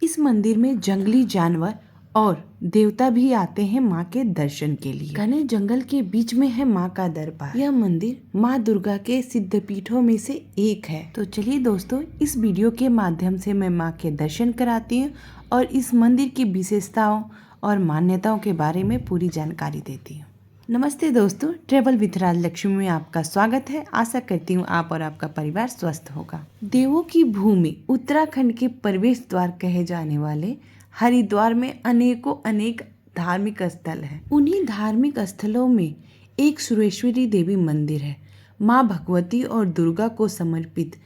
इस मंदिर में जंगली जानवर और देवता भी आते हैं माँ के दर्शन के लिए। घने जंगल के बीच में है माँ का दरबार। यह मंदिर माँ दुर्गा के सिद्धपीठों में से एक है। तो चलिए दोस्तों, इस वीडियो के माध्यम से मैं माँ के दर्शन कराती हूँ और इस मंदिर की विशेषताओं और मान्यताओं के बारे में पूरी जानकारी देती हूँ। नमस्ते दोस्तों, ट्रेवल विथ राजलक्ष्मी में आपका स्वागत है। आशा करती हूँ आप और आपका परिवार स्वस्थ होगा। देवों की भूमि उत्तराखंड के प्रवेश द्वार कहे जाने वाले हरिद्वार में अनेक धार्मिक स्थल हैं। उन्हीं धार्मिक स्थलों में एक सुरेश्वरी देवी मंदिर है। माँ भगवती और दुर्गा को समर्पित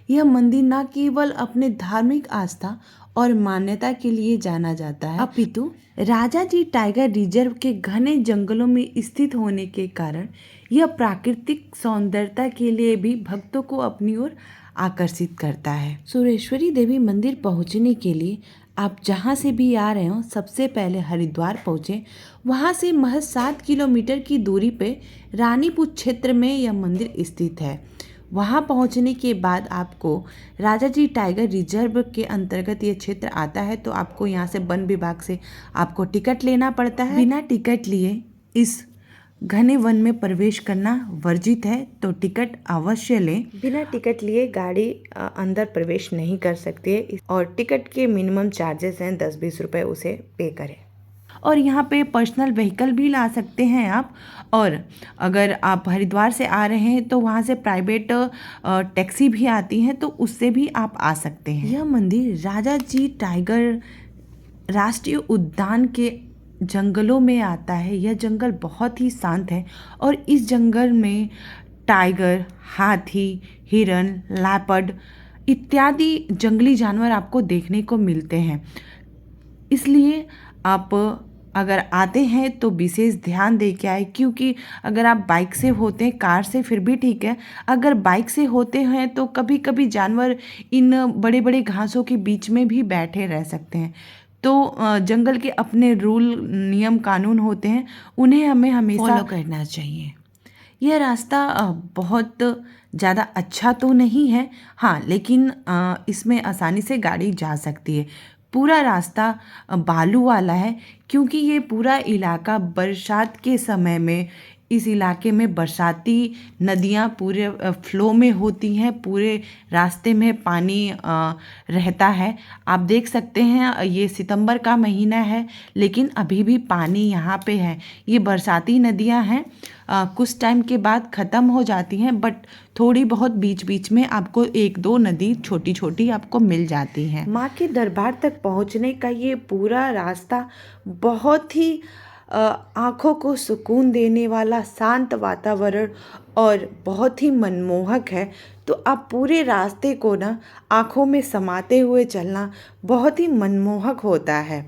यह मंदिर न केवल अपने धार्मिक आस्था और मान्यता के लिए जाना जाता है, अपितु राजाजी टाइगर रिजर्व के घने जंगलों में स्थित होने के कारण यह प्राकृतिक सौंदर्यता के लिए भी भक्तों को अपनी ओर आकर्षित करता है। सुरेश्वरी देवी मंदिर पहुंचने के लिए आप जहां से भी आ रहे हो, सबसे पहले हरिद्वार पहुँचे। वहां से महज 7 किलोमीटर की दूरी पे रानीपुर क्षेत्र में यह मंदिर स्थित है। वहां पहुंचने के बाद आपको राजाजी टाइगर रिजर्व के अंतर्गत ये क्षेत्र आता है, तो आपको यहाँ से वन विभाग से आपको टिकट लेना पड़ता है। बिना टिकट लिए इस घने वन में प्रवेश करना वर्जित है, तो टिकट अवश्य लें। बिना टिकट लिए गाड़ी अंदर प्रवेश नहीं कर सकती है और टिकट के मिनिमम चार्जेस हैं 10-20 रुपए, उसे पे करें। और यहाँ पे पर्सनल व्हीकल भी ला सकते हैं आप। और अगर आप हरिद्वार से आ रहे हैं तो वहाँ से प्राइवेट टैक्सी भी आती हैं, तो उससे भी आप आ सकते हैं। यह मंदिर राजाजी टाइगर राष्ट्रीय उद्यान के जंगलों में आता है। यह जंगल बहुत ही शांत है और इस जंगल में टाइगर, हाथी, हिरन, लेपर्ड इत्यादि जंगली जानवर आपको देखने को मिलते हैं। इसलिए आप अगर आते हैं तो विशेष ध्यान दे के आए, क्योंकि अगर आप बाइक से होते हैं, कार से फिर भी ठीक है, अगर बाइक से होते हैं तो कभी कभी जानवर इन बड़े बड़े घासों के बीच में भी बैठे रह सकते हैं। तो जंगल के अपने रूल, नियम, कानून होते हैं, उन्हें हमें हमेशा फॉलो करना चाहिए। यह रास्ता बहुत ज़्यादा अच्छा तो नहीं है, हाँ, लेकिन इसमें आसानी से गाड़ी जा सकती है। पूरा रास्ता बालू वाला है, क्योंकि ये पूरा इलाका बरसात के समय में, इस इलाके में बरसाती नदियाँ पूरे फ्लो में होती हैं। पूरे रास्ते में पानी रहता है। आप देख सकते हैं ये सितंबर का महीना है, लेकिन अभी भी पानी यहाँ पे है। ये बरसाती नदियाँ हैं, कुछ टाइम के बाद ख़त्म हो जाती हैं, बट थोड़ी बहुत बीच बीच में आपको 1-2 नदी छोटी छोटी आपको मिल जाती हैं। माँ के दरबार तक पहुँचने का ये पूरा रास्ता बहुत ही आँखों को सुकून देने वाला, शांत वातावरण और बहुत ही मनमोहक है। तो आप पूरे रास्ते को ना आँखों में समाते हुए चलना बहुत ही मनमोहक होता है।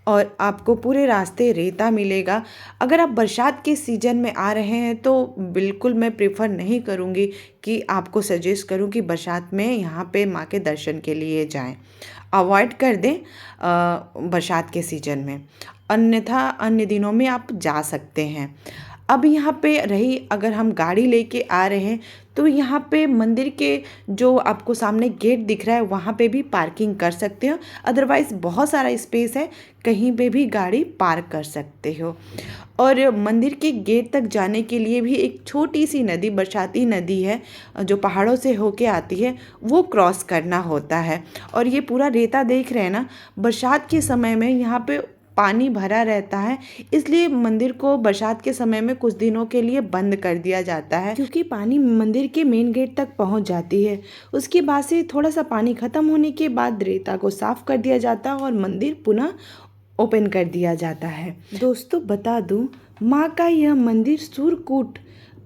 और आपको पूरे रास्ते रेता मिलेगा। अगर आप बरसात के सीज़न में आ रहे हैं तो बिल्कुल मैं प्रेफर नहीं करूँगी कि आपको सजेस्ट करूँ कि बरसात में यहाँ पे माँ के दर्शन के लिए जाएं। अवॉइड कर दें बरसात के सीज़न में, अन्यथा अन्य दिनों में आप जा सकते हैं। अब यहाँ पे रही, अगर हम गाड़ी लेके आ रहे हैं तो यहाँ पे मंदिर के जो आपको सामने गेट दिख रहा है, वहाँ पे भी पार्किंग कर सकते हो। अदरवाइज़ बहुत सारा स्पेस है, कहीं पे भी गाड़ी पार्क कर सकते हो। और मंदिर के गेट तक जाने के लिए भी एक छोटी सी नदी, बरसाती नदी है जो पहाड़ों से होके आती है, वो क्रॉस करना होता है। और ये पूरा रेता देख रहे हैं ना, बरसात के समय में यहाँ पे पानी भरा रहता है, इसलिए मंदिर को बरसात के समय में कुछ दिनों के लिए बंद कर दिया जाता है, क्योंकि पानी मंदिर के मेन गेट तक पहुंच जाती है। उसके बाद से थोड़ा सा पानी खत्म होने के बाद रेता को साफ कर दिया जाता है और मंदिर पुनः ओपन कर दिया जाता है। दोस्तों बता दूं, माँ का यह मंदिर सूर्यकूट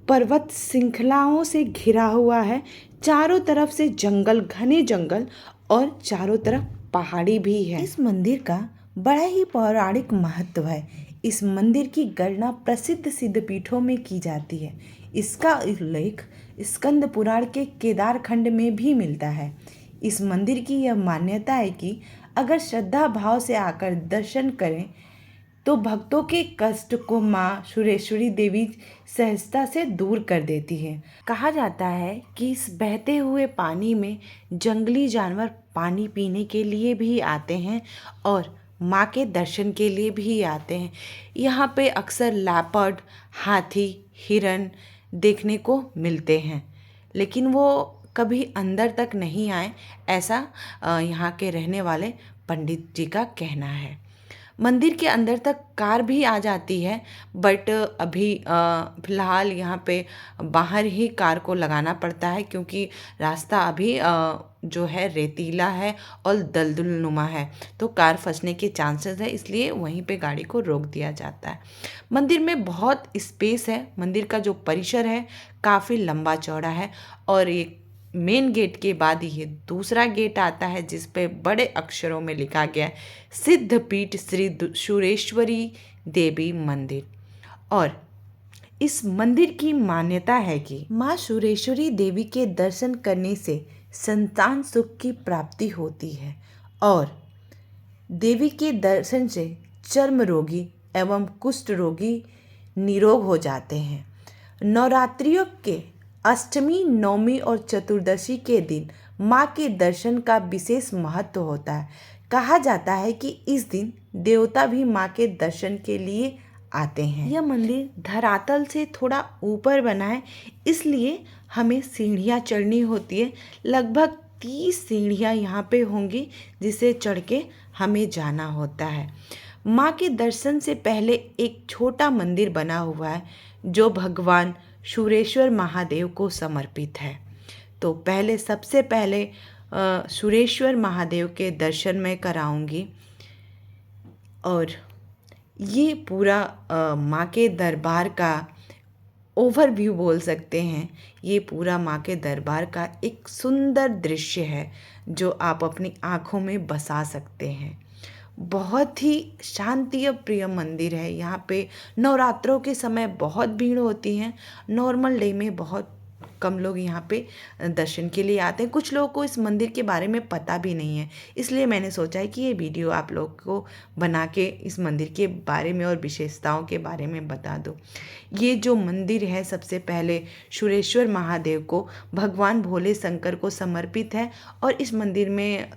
पर्वत श्रृंखलाओं से घिरा हुआ है। चारों तरफ से जंगल, घने जंगल, और चारों तरफ पहाड़ी भी है। इस मंदिर का बड़ा ही पौराणिक महत्व है। इस मंदिर की गणना प्रसिद्ध सिद्धपीठों में की जाती है। इसका उल्लेख स्कंद पुराण के केदार खंड में भी मिलता है। इस मंदिर की यह मान्यता है कि अगर श्रद्धा भाव से आकर दर्शन करें तो भक्तों के कष्ट को माँ सुरेश्वरी देवी सहजता से दूर कर देती है। कहा जाता है कि इस बहते हुए पानी में जंगली जानवर पानी पीने के लिए भी आते हैं और माँ के दर्शन के लिए भी आते हैं। यहाँ पे अक्सर लेपर्ड, हाथी, हिरन देखने को मिलते हैं, लेकिन वो कभी अंदर तक नहीं आए, ऐसा यहाँ के रहने वाले पंडित जी का कहना है। मंदिर के अंदर तक कार भी आ जाती है, बट अभी फ़िलहाल यहाँ पे बाहर ही कार को लगाना पड़ता है, क्योंकि रास्ता अभी जो है रेतीला है और दलदलनुमा है, तो कार फंसने के चांसेस है, इसलिए वहीं पे गाड़ी को रोक दिया जाता है। मंदिर में बहुत स्पेस है। मंदिर का जो परिसर है काफ़ी लंबा चौड़ा है और एक मेन गेट के बाद ये दूसरा गेट आता है जिस पे बड़े अक्षरों में लिखा गया है सिद्धपीठ श्री सुरेश्वरी देवी मंदिर। और इस मंदिर की मान्यता है कि माँ सुरेश्वरी देवी के दर्शन करने से संतान सुख की प्राप्ति होती है और देवी के दर्शन से चर्म रोगी एवं कुष्ठ रोगी निरोग हो जाते हैं। नवरात्रियों के अष्टमी, नवमी और चतुर्दशी के दिन माँ के दर्शन का विशेष महत्व होता है। कहा जाता है कि इस दिन देवता भी माँ के दर्शन के लिए आते हैं। यह मंदिर धरातल से थोड़ा ऊपर बना है, इसलिए हमें सीढ़ियाँ चढ़नी होती है। लगभग 30 सीढ़ियाँ यहाँ पे होंगी जिसे चढ़ के हमें जाना होता है। माँ के दर्शन से पहले एक छोटा मंदिर बना हुआ है जो भगवान सुरेश्वर महादेव को समर्पित है। तो सबसे पहले सुरेश्वर महादेव के दर्शन मैं कराऊंगी और ये पूरा माँ के दरबार का ओवरव्यू बोल सकते हैं। ये पूरा माँ के दरबार का एक सुंदर दृश्य है जो आप अपनी आँखों में बसा सकते हैं। बहुत ही शांति प्रिय मंदिर है। यहाँ पे नवरात्रों के समय बहुत भीड़ होती है, नॉर्मल डे में बहुत कम लोग यहाँ पे दर्शन के लिए आते हैं। कुछ लोगों को इस मंदिर के बारे में पता भी नहीं है, इसलिए मैंने सोचा है कि ये वीडियो आप लोग को बना के इस मंदिर के बारे में और विशेषताओं के बारे में बता दूँ। ये जो मंदिर है सबसे पहले सुरेश्वर महादेव को भगवान भोले शंकर को समर्पित है और इस मंदिर में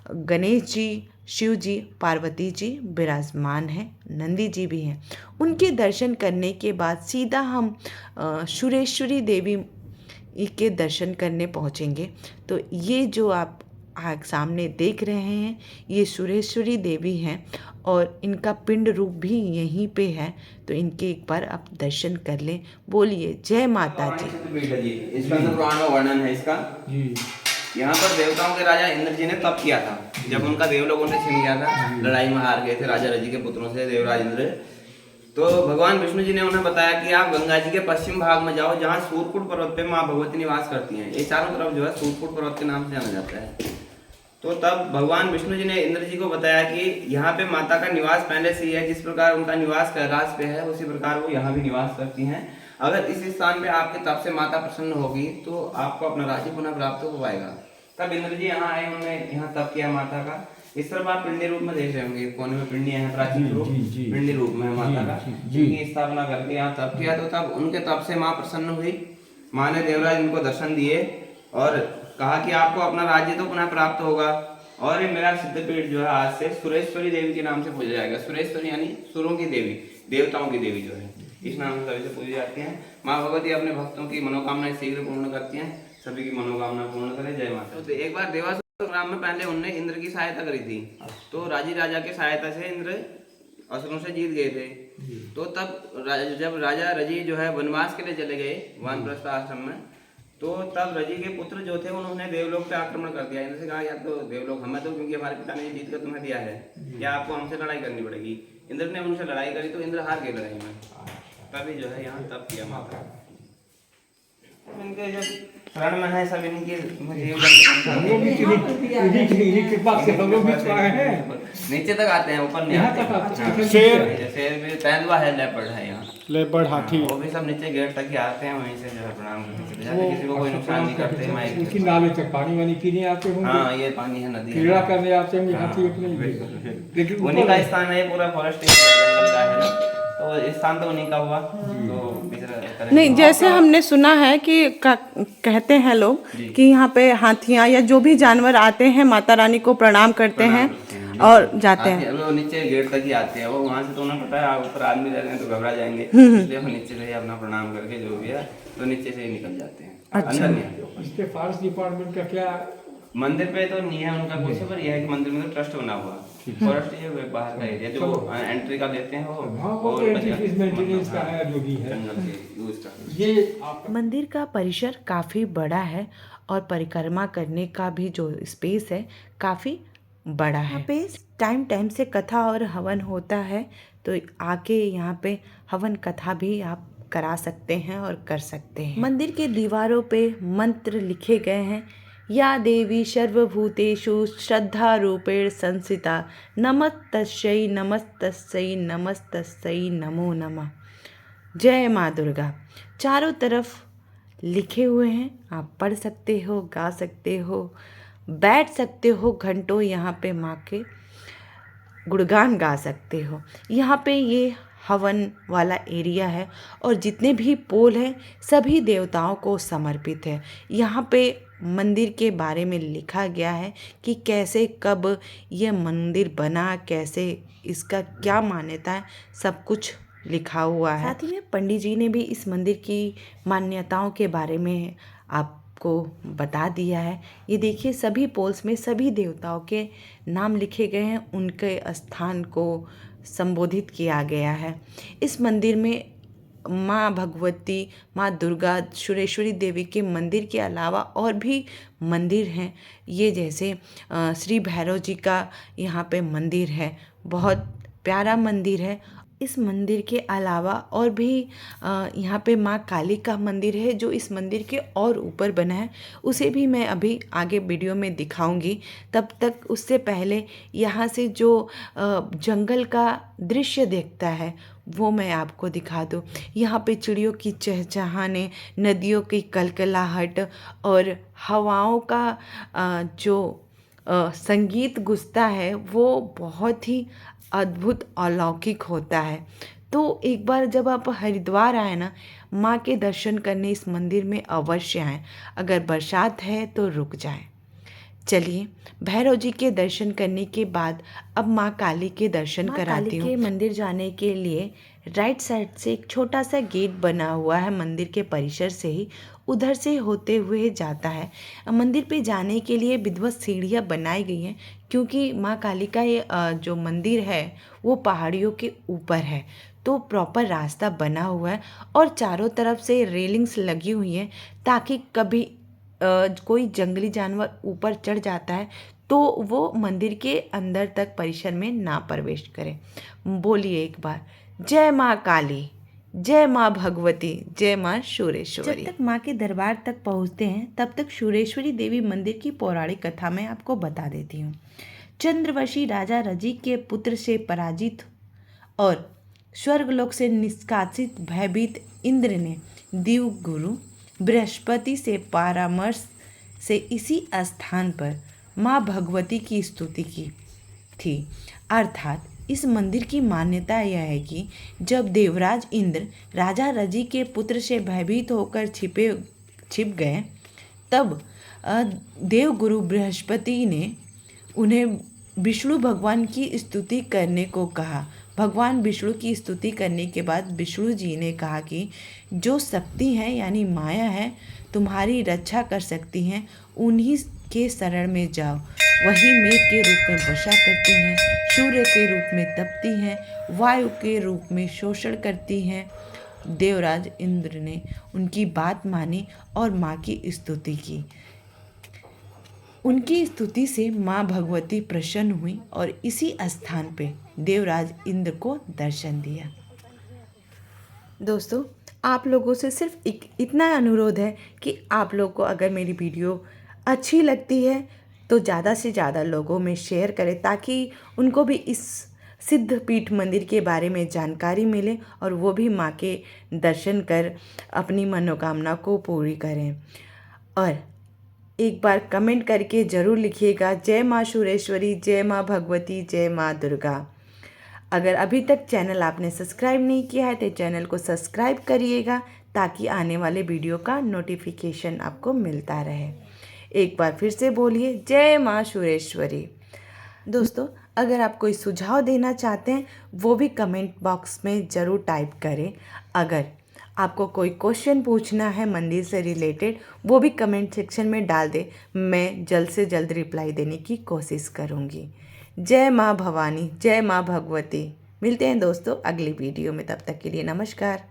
गणेश जी, शिव जी, पार्वती जी विराजमान हैं, नंदी जी भी हैं। उनके दर्शन करने के बाद सीधा हम सुरेश्वरी देवी के दर्शन करने पहुंचेंगे। तो ये जो आप सामने देख रहे हैं ये सुरेश्वरी देवी हैं और इनका पिंड रूप भी यहीं पे है, तो इनके एक बार आप दर्शन कर लें। बोलिए जय माता जी। इसका पुराण में वर्णन है इसका। यहाँ पर देवताओं के राजा इंद्र जी ने तप किया था जब उनका देवलोक उनसे छिन गया था, लड़ाई में हार गए थे राजा रजी के पुत्रों से, देवराज इंद्र। तो भगवान विष्णु जी ने उन्हें बताया कि आप गंगा जी के पश्चिम भाग में जाओ जहाँ सूरकुट पर्वत पे माँ भगवती निवास करती हैं। ये चारों तरफ जो है सूरकुट पर्वत के नाम से जाना जाता है। तो तब भगवान विष्णु जी ने इंद्र जी को बताया कि यहाँ पे माता का निवास पहले से ही है, जिस प्रकार उनका निवास कैलाश पे है उसी प्रकार वो यहाँ भी निवास करती हैं। अगर इस स्थान पे आपके तप से माता प्रसन्न होगी तो आपको अपना राज्य पुनः प्राप्त हो पाएगा। तब इंद्र जी यहाँ आए, उन्होंने यहाँ तप किया माता का। इस तरफ आप पिंडी रूप में देख रहे होंगे, कोने में पिंडी है, प्राचीन रूप पिंडी रूप में माता का की स्थापना करके यहाँ तप किया। तो तब उनके तप से माँ प्रसन्न हुई। माँ ने देवराज उनको दर्शन दिए और कहा कि आपको अपना राज्य तो पुनः प्राप्त होगा और ये मेरा सिद्धपीठ जो है आज से सुरेश्वरी देवी के नाम से पूजा जाएगा। सुरेश्वरी यानी सुरों की देवी, देवताओं की देवी जो है, इस नाम से सभी से पूजी जाती हैं। माँ भगवती अपने भक्तों की मनोकामनाएं शीघ्र पूर्ण करती हैं, सभी की मनोकामना पूर्ण करे। जय माता। तो एक बार देवासुर संग्राम में पहले उनने इंद्र की सहायता करी थी, तो राजी राजा की सहायता से इंद्र असुरों से जीत गए थे। तो तब जब राजा रजी जो है वनवास के लिए चले गए वानप्रस्थ आश्रम में, तो तब रजी के पुत्र जो थे उन्होंने देवलोक पे आक्रमण कर दिया। इंद्र से कहा या तो देवलोक हमें दो क्योंकि हमारे पिता ने जीत कर तुम्हें दिया है, या आपको हमसे लड़ाई करनी पड़ेगी। इंद्र ने उनसे लड़ाई करी तो इंद्र हार गए लड़ाई में। तभी जो है यहाँ तप किया माता। इनके जब शरण में है सब इनकी जीव हम लोग भी इन्हीं कृपा से हम लोग भी तो आए हैं। नीचे तक आते हैं, ऊपर नहीं यहाँ आते तक आते हैं। हाँ। शेर जैसे भी तेंदुआ है, लेपर्ड है यहाँ, लेपर्ड हाथी वो भी सब नीचे गेट तक ही आते हैं, वहीं से जो है प्रणाम करके चले जाते हैं, किसी को कोई नुकसान नहीं करते। उसी नाले तक पानी वानी पीने आते होंगे, हाँ ये पानी है, नदी क्रीड़ा है, करने आते होंगे हाथी अपने। लेकिन उन्हीं का स्थान है, ये पूरा फॉरेस्ट जंगल का है ना, तो स्थान तो उन्हीं का हुआ। तो नहीं, जैसे हमने सुना है कि कहते हैं लोग कि यहाँ पे हाथियाँ या जो भी जानवर आते हैं माता रानी को प्रणाम करते हैं और जाते हैं। वो नीचे गेट तक ही आते हैं, वो वहाँ से तो उन्हें पता है ऊपर आदमी रह रहे हैं तो घबरा जाएंगे, इसलिए वो नीचे से ही अपना प्रणाम करके जो भी है तो नीचे से ही निकल जाते हैं। अंदर नहीं आते। इसके फॉरेस्ट डिपार्टमेंट का क्या? मंदिर पे तो नहीं है उनका कुछ, पर यह है कि मंदिर में तो ट्रस्ट बना हुआ फॉरेस्ट, ये बाहर का एरिया जो एंट्री का देते हैं वो मेंटेनेंस का है जो भी है जंगल के यूज का। ये मंदिर का परिसर काफ़ी बड़ा है और परिक्रमा करने का भी जो स्पेस है काफ़ी बड़ा है। यहाँ पे टाइम से कथा और हवन होता है, तो आके यहाँ पे हवन कथा भी आप करा सकते हैं और कर सकते हैं। मंदिर के दीवारों पे मंत्र लिखे गए हैं, या देवी सर्वभूतेषु श्रद्धा रूपेण संस्थिता, नमस्तस्यै नमस्तस्यै नमस्तस्यै नमो नमः। जय माँ दुर्गा चारों तरफ लिखे हुए हैं, आप पढ़ सकते हो, गा सकते हो, बैठ सकते हो घंटों यहाँ पे माँ के गुणगान गा सकते हो। यहाँ पे ये हवन वाला एरिया है और जितने भी पोल हैं सभी देवताओं को समर्पित है। यहाँ पे मंदिर के बारे में लिखा गया है कि कैसे कब ये मंदिर बना, कैसे इसका क्या मान्यता है, सब कुछ लिखा हुआ है। साथ ही में पंडित जी ने भी इस मंदिर की मान्यताओं के बारे में आपको बता दिया है। ये देखिए सभी पोल्स में सभी देवताओं के नाम लिखे गए हैं, उनके स्थान को संबोधित किया गया है। इस मंदिर में माँ भगवती, माँ दुर्गा, सुरेश्वरी देवी के मंदिर के अलावा और भी मंदिर हैं। ये जैसे श्री भैरव जी का यहाँ पे मंदिर है, बहुत प्यारा मंदिर है। इस मंदिर के अलावा और भी यहाँ पे माँ काली का मंदिर है जो इस मंदिर के और ऊपर बना है, उसे भी मैं अभी आगे वीडियो में दिखाऊंगी। तब तक उससे पहले यहाँ से जो जंगल का दृश्य देखता है वो मैं आपको दिखा दूँ। यहाँ पे चिड़ियों की चहचहाने, नदियों की कलकलाहट और हवाओं का जो संगीत गूंजता है वो बहुत ही अद्भुत अलौकिक होता है। तो एक बार जब आप हरिद्वार आए ना, माँ के दर्शन करने इस मंदिर में अवश्य आएँ। अगर बरसात है तो रुक जाएं। चलिए भैरव जी के दर्शन करने के बाद अब माँ काली के दर्शन कराती हूँ। मंदिर जाने के लिए राइट साइड से एक छोटा सा गेट बना हुआ है, मंदिर के परिसर से ही उधर से होते हुए जाता है। मंदिर पे जाने के लिए विधिवत सीढ़ियाँ बनाई गई हैं, क्योंकि माँ काली का ये जो मंदिर है वो पहाड़ियों के ऊपर है, तो प्रॉपर रास्ता बना हुआ है और चारों तरफ से रेलिंग्स लगी हुई हैं, ताकि कभी कोई जंगली जानवर ऊपर चढ़ जाता है तो वो मंदिर के अंदर तक परिसर में ना प्रवेश करे। बोलिए एक बार, जय माँ काली, जय माँ भगवती, जय माँ सुरेश्वरी। जब तक माँ के दरबार तक पहुँचते हैं तब तक सुरेश्वरी देवी मंदिर की पौराणिक कथा मैं आपको बता देती हूँ। चंद्रवशी राजा रजी के पुत्र से पराजित और स्वर्गलोक से निष्कासित भयभीत इंद्र ने देव गुरु बृहस्पति से परामर्श से इसी स्थान पर माँ भगवती की स्तुति की थी। अर्थात इस मंदिर की मान्यता यह है कि जब देवराज इंद्र राजा रजी के पुत्र से भयभीत होकर छिप गए, तब देवगुरु बृहस्पति ने उन्हें विष्णु भगवान की स्तुति करने को कहा। भगवान विष्णु की स्तुति करने के बाद विष्णु जी ने कहा कि जो शक्ति है यानी माया है तुम्हारी रक्षा कर सकती हैं, उन्हीं के शरण में जाओ। वही मेघ के रूप में वर्षा करती हैं, सूर्य के रूप में तपती हैं, वायु के रूप में शोषण करती हैं। देवराज इंद्र ने उनकी बात मानी और माँ की स्तुति की। उनकी स्तुति से माँ भगवती प्रसन्न हुई और इसी स्थान पे देवराज इंद्र को दर्शन दिया। दोस्तों, आप लोगों से सिर्फ इतना अनुरोध है कि आप लोग को अगर मेरी वीडियो अच्छी लगती है तो ज़्यादा से ज़्यादा लोगों में शेयर करें, ताकि उनको भी इस सिद्ध पीठ मंदिर के बारे में जानकारी मिले और वो भी माँ के दर्शन कर अपनी मनोकामना को पूरी करें। और एक बार कमेंट करके ज़रूर लिखिएगा, जय माँ शुरेश्वरी, जय माँ भगवती, जय माँ दुर्गा। अगर अभी तक चैनल आपने सब्सक्राइब नहीं किया है तो चैनल को सब्सक्राइब करिएगा, ताकि आने वाले वीडियो का नोटिफिकेशन आपको मिलता रहे। एक बार फिर से बोलिए, जय माँ शुरेश्वरी। दोस्तों, अगर आप कोई सुझाव देना चाहते हैं वो भी कमेंट बॉक्स में ज़रूर टाइप करें। अगर आपको कोई क्वेश्चन पूछना है मंदिर से रिलेटेड, वो भी कमेंट सेक्शन में डाल दें, मैं जल्द से जल्द रिप्लाई देने की कोशिश करूँगी। जय माँ भवानी, जय माँ भगवती। मिलते हैं दोस्तों अगली वीडियो में, तब तक के लिए नमस्कार।